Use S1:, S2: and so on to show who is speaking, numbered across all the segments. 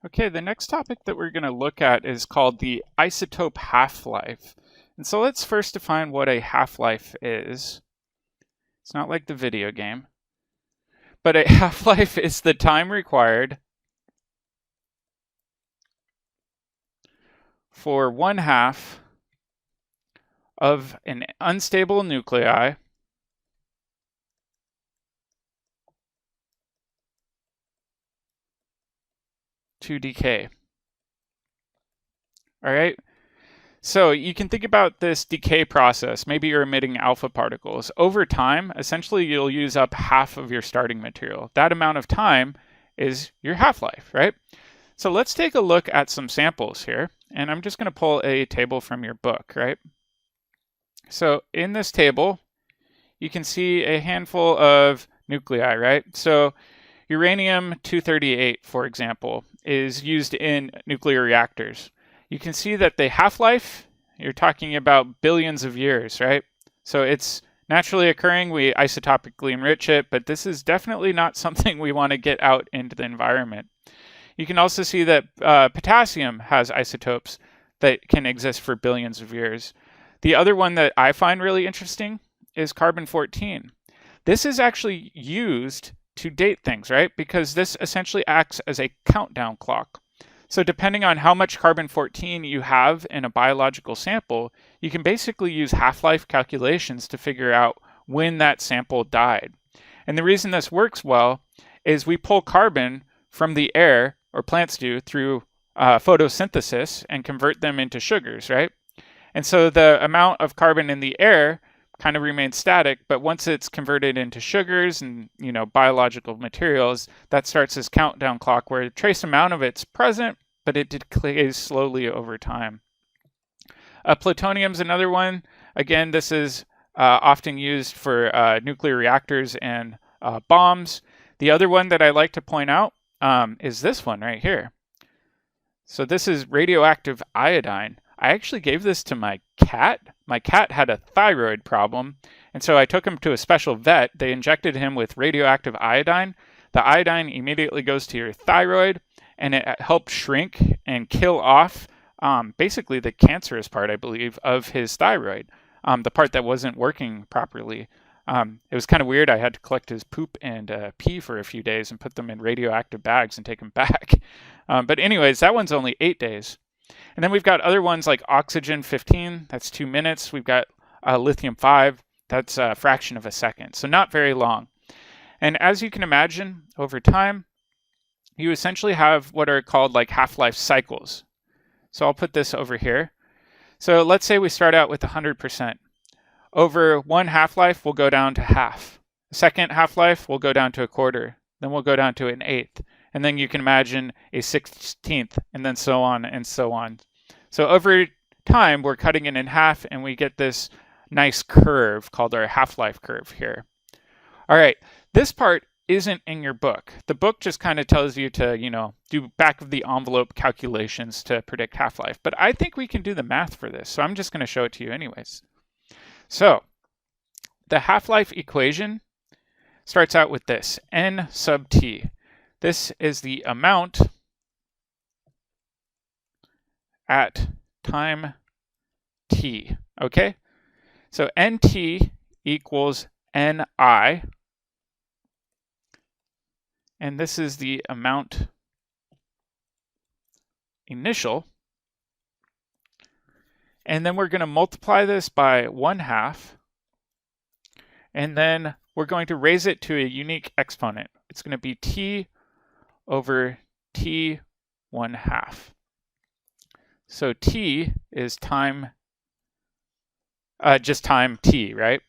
S1: Okay, the next topic that we're going to look at is called the isotope half-life. And so let's first define what a half-life is. It's not like the video game, but a half-life is the time required for 1/2 of an unstable nuclei to decay. All right. So you can think about this decay process. Maybe you're emitting alpha particles. Over time, essentially you'll use up half of your starting material. That amount of time is your half-life, right? So let's take a look at some samples here. And I'm just going to pull a table from your book, right? So in this table, you can see a handful of nuclei, right? So uranium-238, for example, is used in nuclear reactors. You can see that the half-life, you're talking about billions of years, right? So it's naturally occurring, we isotopically enrich it, but this is definitely not something we want to get out into the environment. You can also see that potassium has isotopes that can exist for billions of years. The other one that I find really interesting is carbon-14. This is actually used to date things, right? Because this essentially acts as a countdown clock. So depending on how much carbon-14 you have in a biological sample, you can basically use half-life calculations to figure out when that sample died. And the reason this works well is we pull carbon from the air, or plants do, through photosynthesis and convert them into sugars, right? And so the amount of carbon in the air kind of remains static, but once it's converted into sugars and biological materials, that starts this countdown clock where a trace amount of it's present, but it decays slowly over time. Plutonium's another one. Again, this is often used for nuclear reactors and bombs. The other one that I like to point out is this one right here. So this is radioactive iodine. I actually gave this to my cat. My cat had a thyroid problem, and so I took him to a special vet. They injected him with radioactive iodine. The iodine immediately goes to your thyroid, and it helped shrink and kill off basically the cancerous part, I believe, of his thyroid, the part that wasn't working properly. It was kind of weird. I had to collect his poop and pee for a few days and put them in radioactive bags and take them back. But anyways, that one's only 8 days. And then we've got other ones like oxygen-15, that's 2 minutes. We've got lithium-5, that's a fraction of a second, so not very long. And as you can imagine, over time, you essentially have what are called like half-life cycles. So I'll put this over here. So let's say we start out with 100%. Over one half-life, we'll go down to half. The second half-life, we'll go down to a quarter. Then we'll go down to an eighth. And then you can imagine a 16th, and then so on and so on. So over time, we're cutting it in half, and we get this nice curve called our half-life curve here. All right, this part isn't in your book. The book just kind of tells you to, do back of the envelope calculations to predict half-life. But I think we can do the math for this, so I'm just going to show it to you anyways. So the half-life equation starts out with this, n sub t. This is the amount at time t, okay? So nt equals ni, and this is the amount initial. And then we're going to multiply this by 1/2, and then we're going to raise it to a unique exponent. It's going to be t over t 1/2. So t is time, just time t, right?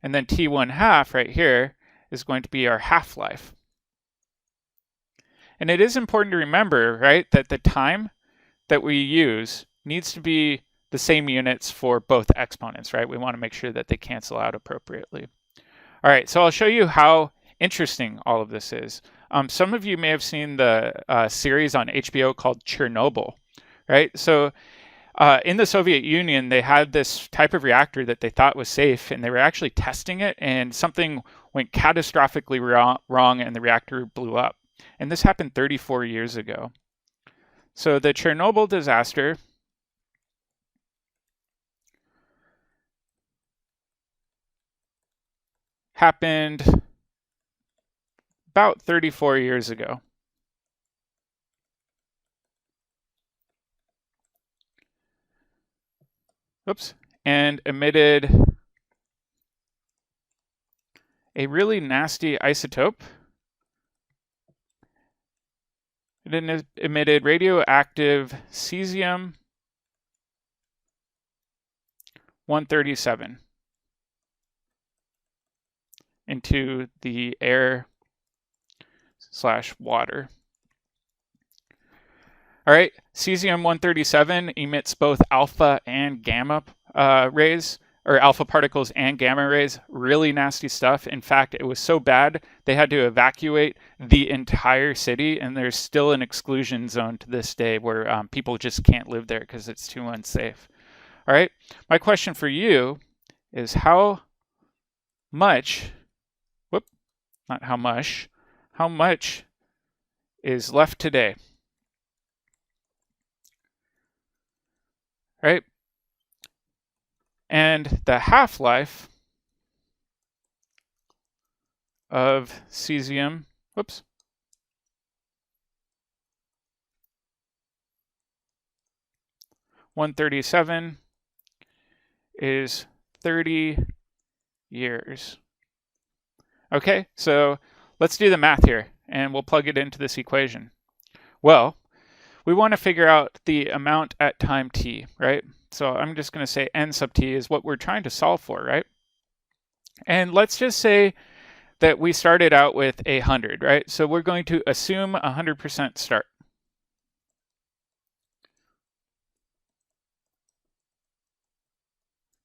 S1: And then t 1/2 right here is going to be our half-life. And it is important to remember, right, that the time that we use needs to be the same units for both exponents, right? We want to make sure that they cancel out appropriately. All right, so I'll show you how interesting all of this is. Some of you may have seen the series on HBO called Chernobyl, right? So in the Soviet Union, they had this type of reactor that they thought was safe, and they were actually testing it, and something went catastrophically wrong, and the reactor blew up. And this happened 34 years ago. So the Chernobyl disaster happened about 34 years ago. Oops. And emitted a really nasty isotope. It emitted radioactive cesium-137 into the air/water. All right, cesium-137 emits both alpha and gamma rays, or alpha particles and gamma rays. Really nasty stuff. In fact, it was so bad they had to evacuate the entire city, and there's still an exclusion zone to this day where people just can't live there because it's too unsafe. All right, my question for you is how much is left today? Right? And the half-life of cesium, 137 is 30 years. Okay, so let's do the math here, and we'll plug it into this equation. Well, we want to figure out the amount at time t, right? So I'm just going to say n sub t is what we're trying to solve for, right? And let's just say that we started out with 100, right? So we're going to assume 100% start.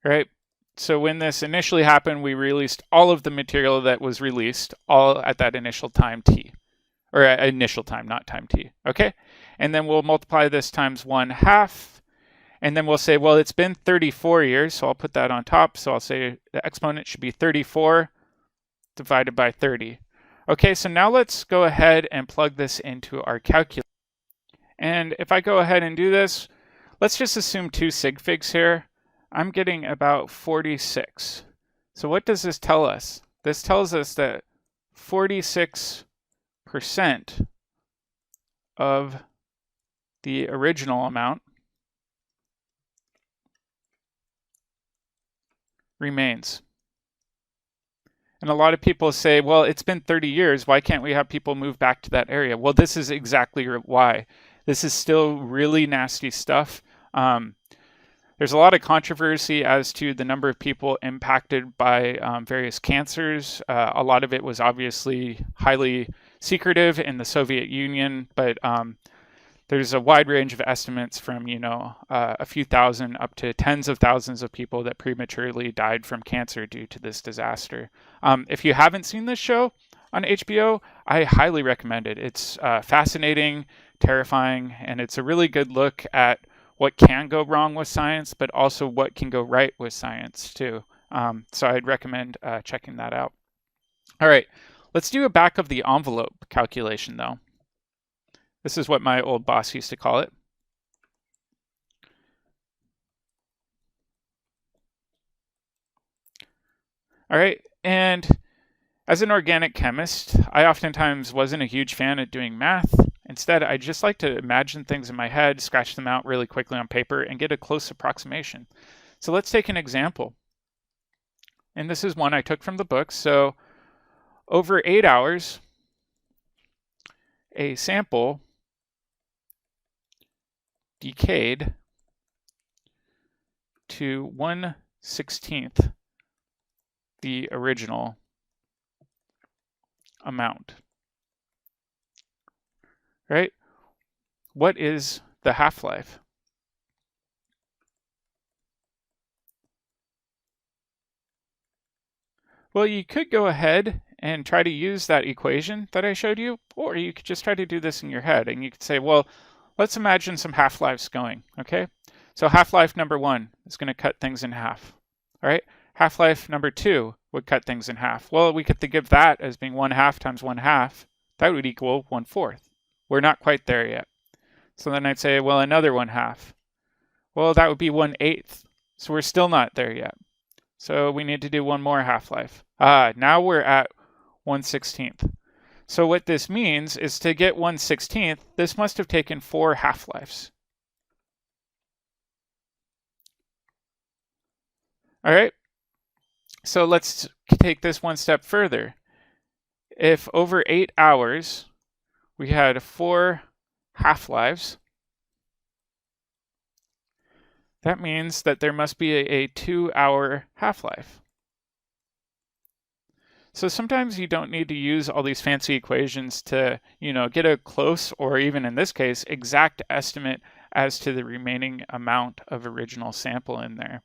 S1: Right? So when this initially happened, we released all of the material that was released all at that initial time t, or initial time, not time t, okay? And then we'll multiply this times 1/2, and then we'll say, well, it's been 34 years, so I'll put that on top. So I'll say the exponent should be 34 divided by 30. Okay, so now let's go ahead and plug this into our calculator. And if I go ahead and do this, let's just assume 2 sig figs here. I'm getting about 46. So what does this tell us? This tells us that 46% of the original amount remains. And a lot of people say, well, it's been 30 years. Why can't we have people move back to that area? Well, this is exactly why. This is still really nasty stuff. There's a lot of controversy as to the number of people impacted by various cancers. A lot of it was obviously highly secretive in the Soviet Union, but there's a wide range of estimates from, a few thousand up to tens of thousands of people that prematurely died from cancer due to this disaster. If you haven't seen this show on HBO, I highly recommend it. It's fascinating, terrifying, and it's a really good look at what can go wrong with science, but also what can go right with science too. So I'd recommend checking that out. All right, let's do a back of the envelope calculation though. This is what my old boss used to call it. All right, and as an organic chemist, I oftentimes wasn't a huge fan of doing math. Instead, I just like to imagine things in my head, scratch them out really quickly on paper, and get a close approximation. So let's take an example. And this is one I took from the book. So over 8 hours, a sample decayed to 1/16 the original amount. Right? What is the half-life? Well, you could go ahead and try to use that equation that I showed you, or you could just try to do this in your head, and you could say, well, let's imagine some half-lives going, okay? So half-life number 1 is going to cut things in half, all right? Half-life number 2 would cut things in half. Well, we could think of that as being 1/2 times 1/2. That would equal 1/4. We're not quite there yet. So then I'd say, well, another 1/2. Well, that would be 1/8. So we're still not there yet. So we need to do one more half-life. Now we're at 1/16. So what this means is to get 1/16, this must have taken 4 half-lives. All right, so let's take this one step further. If over 8 hours we had 4 half-lives, that means that there must be a 2-hour half-life. So sometimes you don't need to use all these fancy equations to, get a close, or even in this case, exact estimate as to the remaining amount of original sample in there.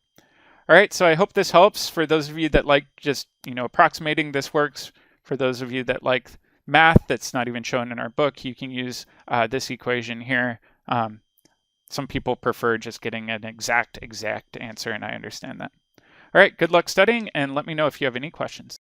S1: All right, so I hope this helps. For those of you that like just, approximating, this works. For those of you that like math that's not even shown in our book, you can use this equation here. Some people prefer just getting an exact answer, and I understand that. All right, good luck studying, and let me know if you have any questions.